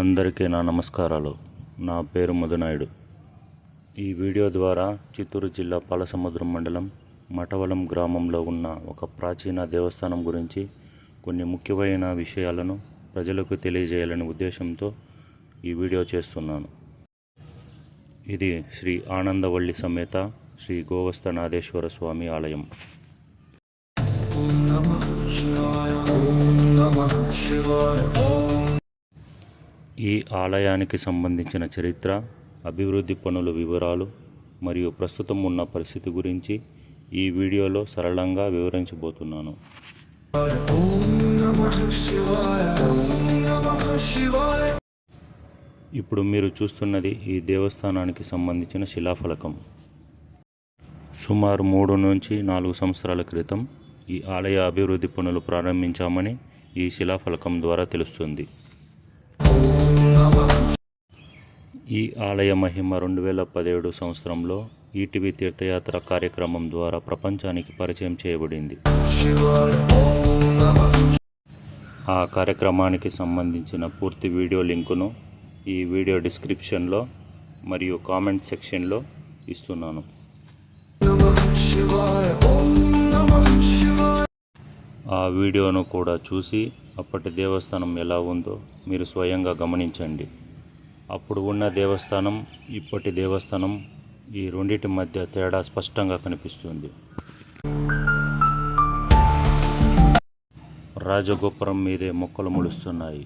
అందరికీ నా నమస్కారాలు. నా పేరు మధునాయుడు. ఈ వీడియో ద్వారా చిత్తూరు జిల్లా పాలసముద్రం మండలం మఠవలం గ్రామంలో ఉన్న ఒక ప్రాచీన దేవస్థానం గురించి కొన్ని ముఖ్యమైన విషయాలను ప్రజలకు తెలియజేయాలనే ఉద్దేశంతో ఈ వీడియో చేస్తున్నాను. ఇది శ్రీ ఆనందవల్లి సమేత శ్రీ గోవస్థనాథేశ్వర స్వామి ఆలయం. ఈ ఆలయానికి సంబంధించిన చరిత్ర, అభివృద్ధి పనుల వివరాలు మరియు ప్రస్తుతం ఉన్న పరిస్థితి గురించి ఈ వీడియోలో సరళంగా వివరించబోతున్నాను. ఇప్పుడు మీరు చూస్తున్నది ఈ దేవస్థానానికి సంబంధించిన శిలాఫలకం. సుమారు 3 నుంచి 4 సంవత్సరాల క్రితం ఈ ఆలయ అభివృద్ధి పనులు ప్రారంభించామని ఈ శిలాఫలకం ద్వారా తెలుస్తుంది. ఈ ఆలయ మహిమ 2017 సంవత్సరంలో ఈటీవీ తీర్థయాత్ర కార్యక్రమం ద్వారా ప్రపంచానికి పరిచయం చేయబడింది. ఆ కార్యక్రమానికి సంబంధించిన పూర్తి వీడియో లింకును ఈ వీడియో డిస్క్రిప్షన్లో మరియు కామెంట్ సెక్షన్లో ఇస్తున్నాను. ఆ వీడియోను కూడా చూసి అప్పటి దేవస్థానం ఎలా ఉందో మీరు స్వయంగా గమనించండి. అప్పుడు ఉన్న దేవస్థానం, ఇప్పటి దేవస్థానం, ఈ రెండింటి మధ్య తేడా స్పష్టంగా కనిపిస్తుంది. రాజగోపురం మీదే మొక్కలు మొలుస్తున్నాయి.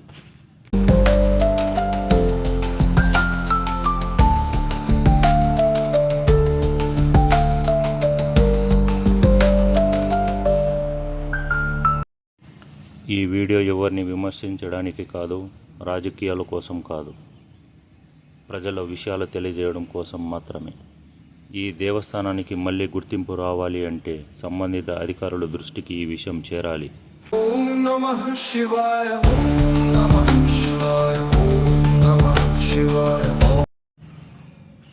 ఈ వీడియో ఎవరిని విమర్శించడానికి కాదు, రాజకీయాల కోసం కాదు, ప్రజల విషయాలు తెలియజేయడం కోసం మాత్రమే. ఈ దేవస్థానానికి మళ్ళీ గుర్తింపు రావాలి అంటే సంబంధిత అధికారుల దృష్టికి ఈ విషయం చేరాలి.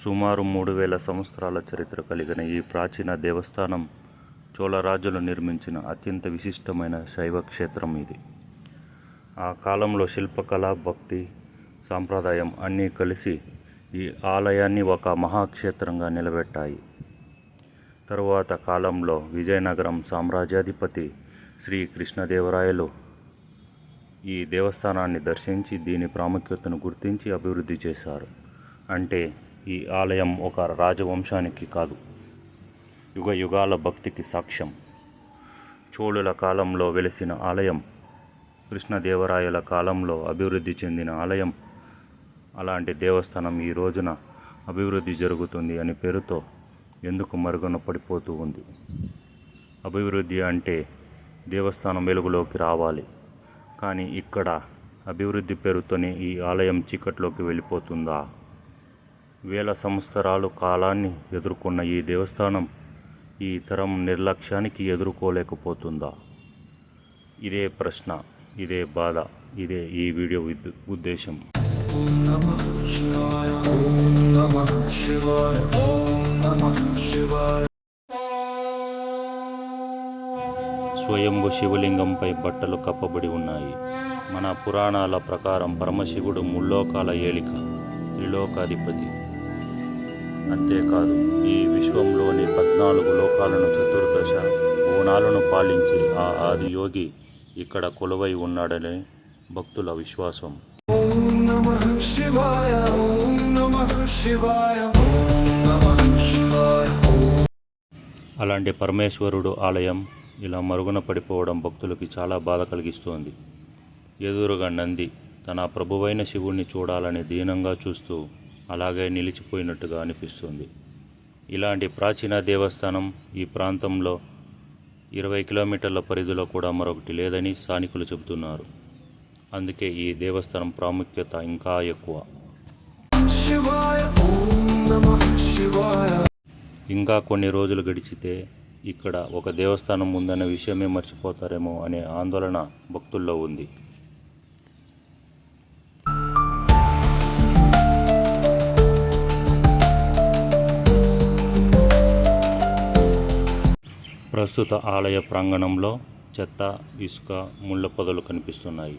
సుమారు 3000 సంవత్సరాల చరిత్ర కలిగిన ఈ ప్రాచీన దేవస్థానం చోళరాజులు నిర్మించిన అత్యంత విశిష్టమైన శైవ క్షేత్రం ఇది. ఆ కాలంలో శిల్పకళ, భక్తి, సాంప్రదాయం అన్నీ కలిసి ఈ ఆలయాన్ని ఒక మహాక్షేత్రంగా నిలబెట్టాయి. తరువాత కాలంలో విజయనగరం సామ్రాజ్యాధిపతి శ్రీ కృష్ణదేవరాయలు ఈ దేవస్థానాన్ని దర్శించి దీని ప్రాముఖ్యతను గుర్తించి అభివృద్ధి చేశారు. అంటే ఈ ఆలయం ఒక రాజవంశానికి కాదు, యుగ యుగాల భక్తికి సాక్ష్యం. చోళుల కాలంలో వెలిసిన ఆలయం, కృష్ణదేవరాయల కాలంలో అభివృద్ధి చెందిన ఆలయం. అలాంటి దేవస్థానం ఈ రోజున అభివృద్ధి జరుగుతుంది అనే పేరుతో ఎందుకు మరుగున పడిపోతూ ఉంది? అభివృద్ధి అంటే దేవస్థానం వెలుగులోకి రావాలి. కానీ ఇక్కడ అభివృద్ధి పేరుతోనే ఈ ఆలయం చీకట్లోకి వెళ్ళిపోతుందా? వేల సంవత్సరాలు కాలాన్ని ఎదుర్కొన్న ఈ దేవస్థానం ఈ తరం నిర్లక్ష్యానికి ఎదుర్కోలేకపోతుందా? ఇదే ప్రశ్న, ఇదే బాధ, ఇదే ఈ వీడియో ఉద్దేశం. స్వయంభు శివలింగంపై బట్టలు కప్పబడి ఉన్నాయి. మన పురాణాల ప్రకారం పరమశివుడు ముల్లోకాల ఏలిక, త్రిలోకాధిపతి. అంతేకాదు, ఈ విశ్వంలోని 14 లోకాలను చతుర్దశ భువనాలను పాలించి ఆ ఆదియోగి ఇక్కడ కొలువై ఉన్నాడని భక్తుల విశ్వాసం. అలాంటి పరమేశ్వరుడు ఆలయం ఇలా మరుగున పడిపోవడం భక్తులకి చాలా బాధ కలిగిస్తోంది. ఎదురుగా నంది తన ప్రభువైన శివుణ్ణి చూడాలని దీనంగా చూస్తూ అలాగే నిలిచిపోయినట్టుగా అనిపిస్తుంది. ఇలాంటి ప్రాచీన దేవస్థానం ఈ ప్రాంతంలో 20 కిలోమీటర్ల పరిధిలో కూడా మరొకటి లేదని స్థానికులు చెబుతున్నారు. అందుకే ఈ దేవస్థానం ప్రాముఖ్యత ఇంకా ఎక్కువ. ఇంకా కొన్ని రోజులు గడిచితే ఇక్కడ ఒక దేవస్థానం ఉందనే విషయమే మర్చిపోతారేమో అనే ఆందోళన భక్తుల్లో ఉంది. ప్రస్తుత ఆలయ ప్రాంగణంలో చెత్త, ఇసుక, ముళ్ళ పొదలు కనిపిస్తున్నాయి.